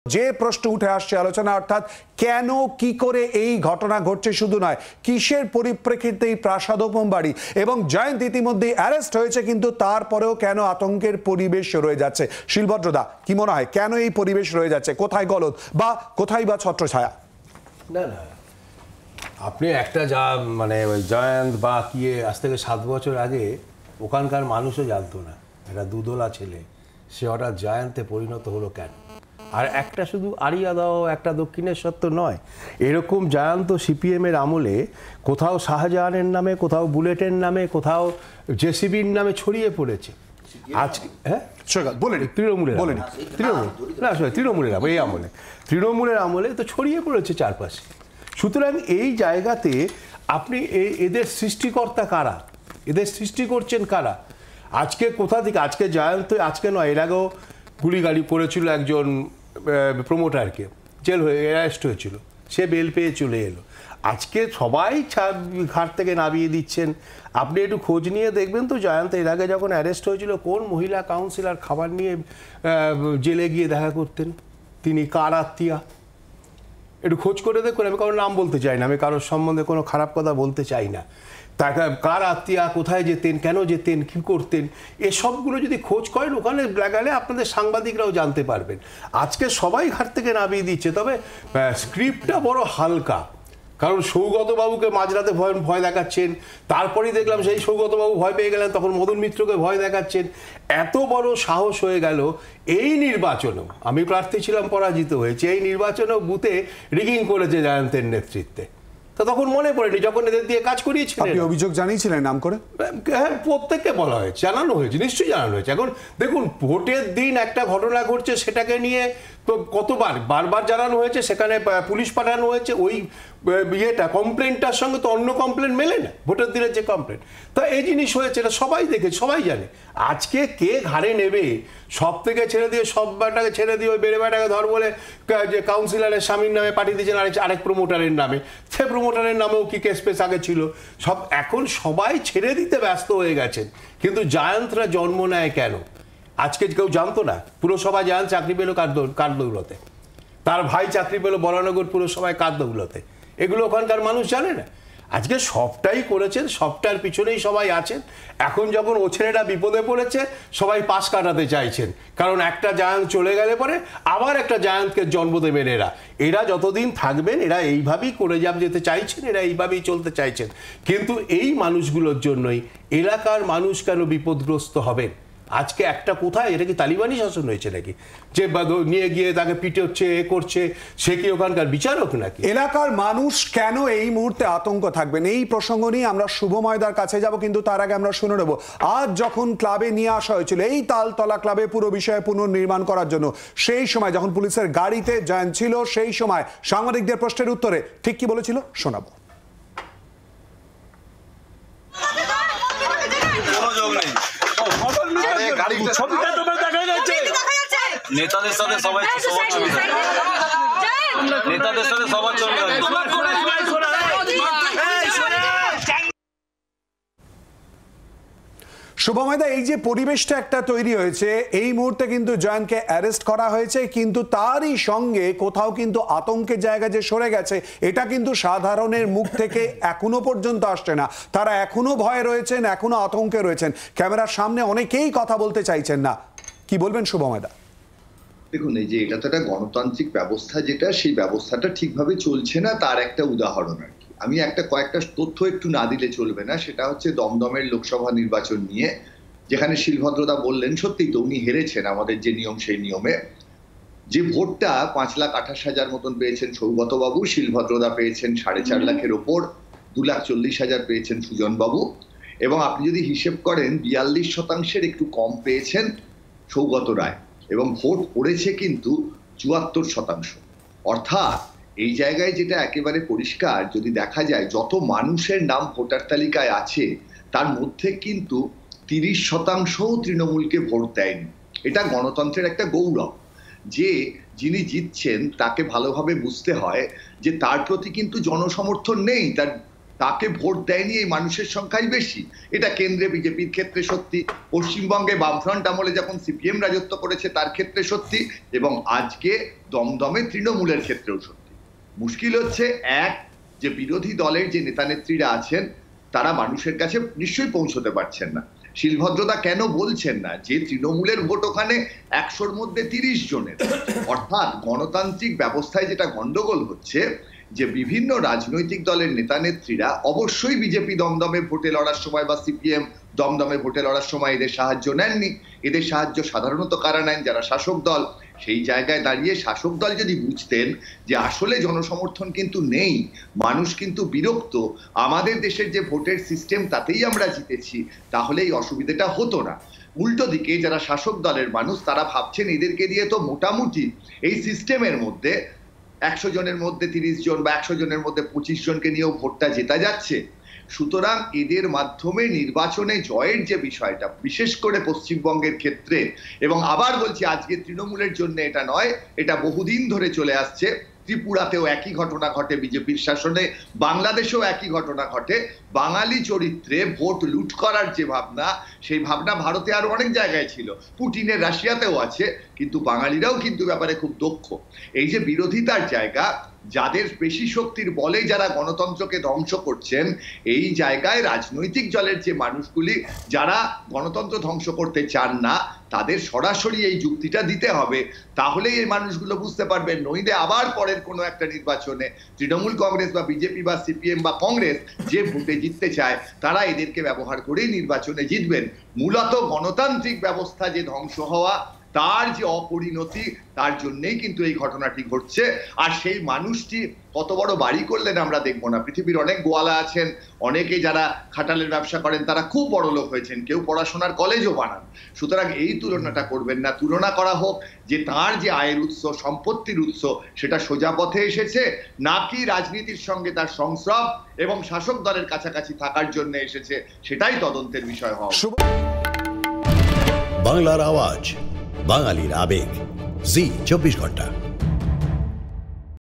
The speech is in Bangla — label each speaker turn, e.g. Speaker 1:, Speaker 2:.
Speaker 1: যে প্রশ্ন উঠে আসছে আলোচনা, অর্থাৎ কেন কি করে এই ঘটনা ঘটছে শুধু নয়, কিসের পরিপ্রেক্ষিতে এই প্রাসাদোপম বাড়ি এবং জয়ন্ত ইতিমধ্যে অ্যারেস্ট হয়েছে, কিন্তু তারপরেও কেন আতঙ্কের পরিবেশ রয়ে যাচ্ছে? শিলভদ্রদা, কি মনে হয় কেন এই পরিবেশ রয়ে যাচ্ছে? কোথায় গলদ বা কোথায় বা ছত্রছায়া?
Speaker 2: না না, আপনি একটা যা মানে ওই জয়ন্ত বা কি আজ থেকে 7 বছর আগে ওখানকার মানুষও জানতো না, একটা দুদোলা ছেলে সে হঠাৎ জয়ন্তে পরিণত হলো কেন? আর একটা শুধু আরিয়াদাও একটা দক্ষিণেশ্বর তো নয়, এরকম জয়ন্ত সিপিএমের আমলে কোথাও শাহজাহানের নামে, কোথাও বুলেটের নামে, কোথাও জেসিবির নামে ছড়িয়ে পড়েছে। আজকে হ্যাঁ তৃণমূলের আমলে তো ছড়িয়ে পড়েছে চারপাশে। সুতরাং এই জায়গাতে আপনি এদের সৃষ্টিকর্তা কারা? এদের সৃষ্টি করছেন কারা? আজকে কোথা থেকে? আজকে জয়ন্ত আজকে নয়, এর আগেও গুলিগালি করেছিল একজন প্রমোটারকে, জেল হয়ে অ্যারেস্ট হয়েছিল, সে বেল পেয়ে চলে এলো। আজকে সবাই ঘাট থেকে নামিয়ে দিচ্ছেন। আপনি একটু খোঁজ নিয়ে দেখবেন তো, জয়ন্ত এর আগে যখন অ্যারেস্ট হয়েছিল কোন মহিলা কাউন্সিলর খাবার নিয়ে জেলে গিয়ে দেখা করতেন? তিনি কার আত্মীয়া? একটু খোঁজ করে দেখুন। আমি কারোর নাম বলতে চাই না, আমি কারোর সম্বন্ধে কোনো খারাপ কথা বলতে চাই না। তাকে কার আত্মীয়া, কোথায় যেতেন, কেন যেতেন, কী করতেন, এসবগুলো যদি খোঁজ করেন ওখানে গেলে আপনাদের সাংবাদিকরাও জানতে পারবেন। আজকে সবাই ঘাট থেকে নামিয়ে দিচ্ছে, তবে স্ক্রিপ্টটা বড় হালকা। কারণ সৌগতবাবুকে মাঝরাতে ভয় দেখাচ্ছেন, তারপরেই দেখলাম সেই সৌগতবাবু ভয় পেয়ে গেলেন, তখন মদন মিত্রকে ভয় দেখাচ্ছেন। এত বড় সাহস হয়ে গেল এই নির্বাচনেও। আমি প্রার্থী ছিলাম, পরাজিত হয়েছে, এই নির্বাচনেও বুথে রিগিং করেছে জয়ন্তের নেতৃত্বে। তো তখন মনে পড়েনি যখন এদের দিয়ে কাজ করিয়েছিলেন।
Speaker 1: আপনি অভিযোগ জানিয়েছিলেন নাম করে?
Speaker 2: হ্যাঁ, প্রত্যেককে বলা হয়েছে, জানানো হয়েছে, নিশ্চয়ই জানানো হয়েছে। এখন দেখুন, ভোটের দিন একটা ঘটনা ঘটছে, সেটাকে নিয়ে তো বারবার জানানো হয়েছে, সেখানে পুলিশ পাঠানো হয়েছে। ওই ইয়েটা কমপ্লেনটার সঙ্গে তো অন্য কমপ্লেন মেলে না, ভোটের দিনের যে কমপ্লেন। তা এই জিনিস হয়েছে, এটা সবাই দেখে, সবাই জানে। আজকে কে ঘাড়ে নেবে? সব থেকে ছেড়ে দিয়ে, সব ব্যাটাকে ছেড়ে দিয়ে ওই বেড়ে ব্যাটাকে ধর বলে যে কাউন্সিলরের স্বামীর নামে পাঠিয়ে দিয়েছেন আরেক প্রমোটারের নামে। সে প্রমোটারের নামেও কি কেস পেস আগে ছিল? সব এখন সবাই ছেড়ে দিতে ব্যস্ত হয়ে গেছেন। কিন্তু জয়ন্তরা জন্ম নেয় কেন? আজকে কেউ জানতো না পুরসভা জয়ন্ত চাকরি পেল কার দৌলতে, তার ভাই চাকরি পেল বরানগর পুরসভায় কার দৌলতে, এগুলো ওখানকার মানুষ জানে না। আজকে সবটাই করেছেন, সবটার পিছনেই সবাই আছেন। এখন যখন ও ছেলেটা বিপদে পড়েছে, সবাই পাশ কাটাতে চাইছেন, কারণ একটা জায়ান্ট চলে গেলে পরে আবার একটা জায়ান্টকে জন্ম দেবেন এরা যতদিন থাকবেন এরা এইভাবেই করে যেতে চাইছেন, এরা এইভাবেই চলতে চাইছেন। কিন্তু এই মানুষগুলোর জন্যই এলাকার মানুষ কেন বিপদগ্রস্ত হবেন? আজকে একটা কোথায়, এটা কি তালিবানি শাসন হয়েছে নাকি যে নিয়ে গিয়ে তাকে পিটে হচ্ছে, এ করছে? সে কি ওখানকার বিচারক নাকি?
Speaker 1: এলাকার মানুষ কেন এই মুহূর্তে আতঙ্ক থাকবেন? এই প্রসঙ্গ নিয়ে আমরা শুভময়দার কাছে যাব, কিন্তু তার আগে আমরা শুনে নেব আজ যখন ক্লাবে নিয়ে আসা হয়েছিল এই তালতলা ক্লাবে পুরো বিষয়ে পুনর্নির্মাণ করার জন্য, সেই সময় যখন পুলিশের গাড়িতে জয়ন্ত ছিল, সেই সময় সাংবাদিকদের প্রশ্নের উত্তরে ঠিক কি বলেছিল শোনাবো।
Speaker 3: নেতাদের সাথে সবার ছবি
Speaker 1: শুভময়দা, এই যে পরিবেশটা একটা তৈরি হয়েছে, এই মুহূর্তে কিন্তু জয়ন্তকে অ্যারেস্ট করা হয়েছে, কিন্তু তারই সঙ্গে কোথাও কিন্তু আতঙ্কের জায়গা যে সরে গেছে, এটা কিন্তু সাধারণের মুখ থেকে এখনো পর্যন্ত আসছে না। তারা এখনো ভয়ে রয়েছেন, এখনো আতঙ্কে রয়েছেন। ক্যামেরার সামনে অনেকেই কথা বলতে চাইছেন না। কি বলবেন শুভময়দা?
Speaker 4: দেখুন, এই যে এটা তো একটা গণতান্ত্রিক ব্যবস্থা, যেটা সেই ব্যবস্থাটা ঠিকভাবে চলছে না, তার একটা উদাহরণ আর কি। আমি কয়েকটা তথ্য একটু না দিলে চলবে না। সেটা হচ্ছে দমদমের লোকসভা নির্বাচন নিয়ে, যেখানে শিলভদ্রদা বললেন সত্যিই তো উনি হেরেছেন আমাদের যে নিয়ম সেই নিয়মে। যে ভোটটা 5,28,000 মতন পেয়েছেন সৌগতবাবু, শিলভদ্রদা পেয়েছেন 4.5 লাখের ওপর, 2,40,000 পেয়েছেন সুজনবাবু, এবং আপনি যদি হিসেব করেন 42% একটু কম পেয়েছেন সৌগত রায়, এবং ভোট পড়েছে কিন্তু 74%। অর্থাৎ এই জায়গায় যেটা একেবারে পরিষ্কার, যদি দেখা যায় যত মানুষের নাম ভোটার তালিকায় আছে তার মধ্যে কিন্তু 30% তৃণমূলকে ভোট দেয়নি। এটা গণতন্ত্রের একটা গৌরব যে যিনি জিতছেন তাকে ভালোভাবে বুঝতে হয় যে তার প্রতি কিন্তু জনসমর্থন নেই, তার তাকে ভোট দেয়নি এই মানুষের সংখ্যাই বেশি। এটা কেন্দ্রে বিজেপির ক্ষেত্রে সত্যি, পশ্চিমবঙ্গে বামফ্রন্ট আমলে যখন সিপিএম রাজত্ব করেছে তার ক্ষেত্রে সত্যি, এবং আজকে দমদমে তৃণমূলের ক্ষেত্রেও সত্যি। মুশকিল হচ্ছে এক, যে বিরোধী দলের যে নেতা নেত্রীরা আছেন তারা মানুষের কাছে নিশ্চয়ই পৌঁছতে পারছেন না। শিলভদ্রদা কেন বলছেন না যে তৃণমূলের ভোট ওখানে 100-র মধ্যে 30 জনের? অর্থাৎ গণতান্ত্রিক ব্যবস্থায় যেটা গন্ডগোল হচ্ছে, যে বিভিন্ন রাজনৈতিক দলের নেতা নেত্রীরা অবশ্যই বিজেপি দমদমে ভোটে লড়ার সময় বা সিপিএম দমদমে ভোটে লড়ার সময় এদের সাহায্য নেননি। এদের সাহায্য সাধারণত কারা নেন? যারা শাসক দল। সেই জায়গায় দাঁড়িয়ে শাসক দল যদি বুঝতেন যে আসলে জনসমর্থন কিন্তু নেই, মানুষ কিন্তু বিরক্ত, আমাদের দেশের যে ভোটের সিস্টেম তাতেই আমরা জিতেছি, তাহলে এই অসুবিধাটা হতো না। উল্টো দিকে যারা শাসক দলের মানুষ তারা ভাবছেন এদেরকে দিয়ে তো মোটামুটি এই সিস্টেমের মধ্যে 100 জনের মধ্যে 30 জন বা 100 জনের মধ্যে 25 জনকে নিয়েও ভোটটা জেতা যাচ্ছে। সুতরাং এদের মাধ্যমে নির্বাচনে জয়ের যে বিষয়টা, বিশেষ করে পশ্চিমবঙ্গের ক্ষেত্রে, এবং আবার বলছি আজকে তৃণমূলের জন্য এটা নয়, এটা বহুদিন ধরে চলে আসছে। ত্রিপুরাতেও একই ঘটনা ঘটে বিজেপির শাসনে, বাংলাদেশেও একই ঘটনা ঘটে। বাঙালি চরিত্রে ভোট লুট করার যে ভাবনা, সেই ভাবনা ভারতে আরো অনেক জায়গায় ছিল, পুটিনের রাশিয়াতেও আছে, কিন্তু বাঙালিরাও কিন্তু ব্যাপারে খুব দক্ষ। এই যে বিরোধিতার জায়গা, যাদের পেশি শক্তির বলে যারা গণতন্ত্রকে ধ্বংস করছেন, এই জায়গায় রাজনৈতিক দলের যে মানুষগুলি যারা গণতন্ত্র ধ্বংস করতে চান না, তাদের সরাসরি এই যুক্তিটা দিতে হবে। তাহলেই এই মানুষগুলো বুঝতে পারবেন, নইলে আবার পরের কোনো একটা নির্বাচনে তৃণমূল কংগ্রেস বা বিজেপি বা সিপিএম বা কংগ্রেস যে ভোটে জিততে চায় তারা এদেরকে ব্যবহার করেই নির্বাচনে জিতবেন। মূলত গণতান্ত্রিক ব্যবস্থা যে ধ্বংস হওয়া, তার যে অপরিণতি, তার জন্যই কিন্তু এই ঘটনাটি ঘটছে। আর সেই মানুষটি কত বড় বাড়ি করলেন আমরা দেখবো না। পৃথিবীর অনেক গোয়ালা আছেন, অনেকে যারা খাটালের ব্যবসা করেন তারা খুব বড় লোক হয়েছেন, কেউ পড়াশোনার কলেজও বানান। সুতরাং এই তুলনাটা করবেন না। তুলনা করা হোক যে তার যে আয়ের উৎস, সম্পত্তির উৎস, সেটা সোজা পথে এসেছে নাকি রাজনীতির সঙ্গে তার সংস্রব এবং শাসক দলের কাছাকাছি থাকার জন্য এসেছে, সেটাই তদন্তের বিষয় হওয়া।
Speaker 5: বাংলার আওয়াজ, বাঙালির আবেগ, জি 24 ঘন্টা।